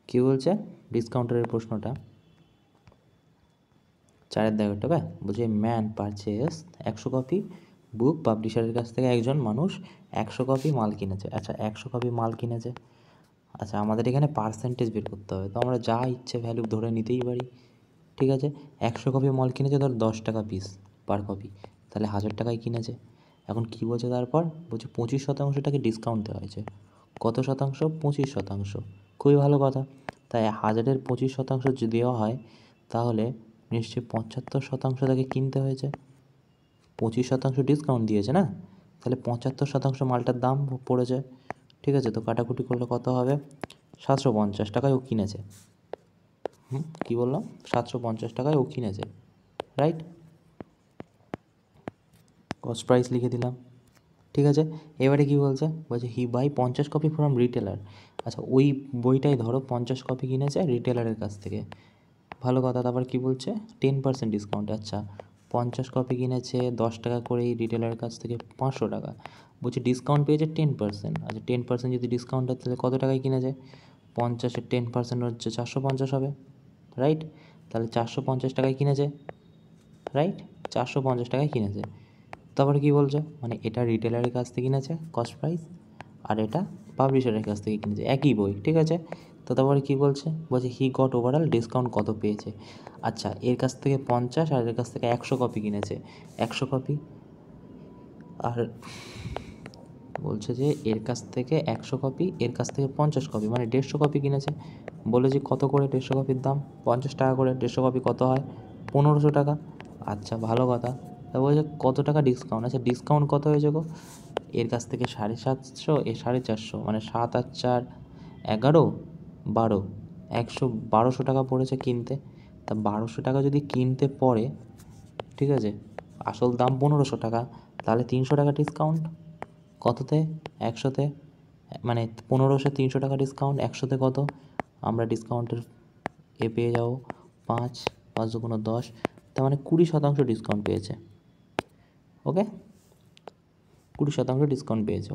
কী বলছে ডিসকাউন্টারের প্রশ্নটা, 4 দাগের, ঠিক আছে? বলছে ম্যান পারচেস 100 কপি বুক, পাবলিশারের কাছ থেকে একজন মানুষ 100 কপি মাল কিনেছে। আচ্ছা 100 কপি মাল কিনেছে, আচ্ছা আমাদের এখানে পার্সেন্টেজ বের করতে হবে, তো আমরা যা ইচ্ছে ভ্যালু ধরে নিতেই পারি, ঠিক আছে? 100 কপি মাল কিনেছে ধর 10 টাকা পিস পার কপি, তাহলে 1000 টাকায় কিনেছে। এখন কী বলছে তারপর, বলছে 25% ডিসকাউন্ট দেওয়া হয়েছে। কত শতাংশ? 25%। খুবই ভালো কথা। তাই 1000-এর 25% যদি দেওয়া হয় তাহলে নিশ্চয়ই 75% তাকে কিনতে হয়েছে। 25% ডিসকাউন্ট দিয়েছে না, তাহলে 75% মালটার দাম পড়েছে, ঠিক আছে? তো কাটাকুটি করলে কত হবে? 750 টাকায় ও কিনেছে। কী বললাম? 750 টাকায় ও কিনেছে, রাইট? কস্ট প্রাইস লিখে দিলাম, ঠিক আছে? এবারে কী বলছে, বলছে হি বাই 50 কপি ফ্রম রিটেলার। আচ্ছা ওই বইটাই ধরো 50 কপি কিনেছে রিটেলারের কাছ থেকে, ভালো কথা। তারপর কী বলছে 10% ডিসকাউন্ট। আচ্ছা 50 কপি কিনেছে 10 টাকা করেই রিটেলারের কাছ থেকে 500 টাকা, বলছে ডিসকাউন্ট পেয়েছে 10%। আচ্ছা 10% যদি ডিসকাউন্ট হয় তাহলে কত টাকায় কিনেছে? 50-এর 10% হচ্ছে 450 হবে, রাইট? তাহলে 450 টাকায় কিনেছে, রাইট? 450 টাকায় কিনেছে। তারপরে কী বলছে, মানে এটা রিটেলারের কাছ থেকে কিনেছে কস্ট প্রাইস, আর এটা পাবলিশারের কাছ থেকে কিনেছে, একই বই, ঠিক আছে? তো তারপরে কী বলছে, বলছে হি গট ওভারঅল ডিসকাউন্ট কত পেয়েছে। আচ্ছা এর কাছ থেকে 50 আর এর কাছ থেকে 100 কপি কিনেছে, 100 কপি, আর বলছে যে এর কাছ থেকে 100 কপি, এর কাছ থেকে 50 কপি, মানে 150 কপি কিনেছে। বলে যে কত করে 150 কপির দাম? 50 টাকা করে, 150 কপি কত হয়? 1500 টাকা। আচ্ছা ভালো কথা। তা বলছে কত টাকা ডিসকাউন্ট? আচ্ছা ডিসকাউন্ট কত হয়েছে গো? এর কাছ থেকে 750, এর 450, মানে 7 আর 4 11, 12, 1200 টাকা পড়েছে কিনতে। তা 1200 টাকা যদি কিনতে পড়ে, ঠিক আছে, আসল দাম 1500 টাকা, তাহলে 300 টাকা ডিসকাউন্ট। কততে? 100-তে, মানে 1500 300 টাকা ডিসকাউন্ট, 100-তে কত? আমরা ডিসকাউন্টের পেয়ে যাবো 5, 5 দুগুণ 10, তার মানে 20% ডিসকাউন্ট পেয়েছে। ওকে, 20% ডিসকাউন্ট পেয়েছো।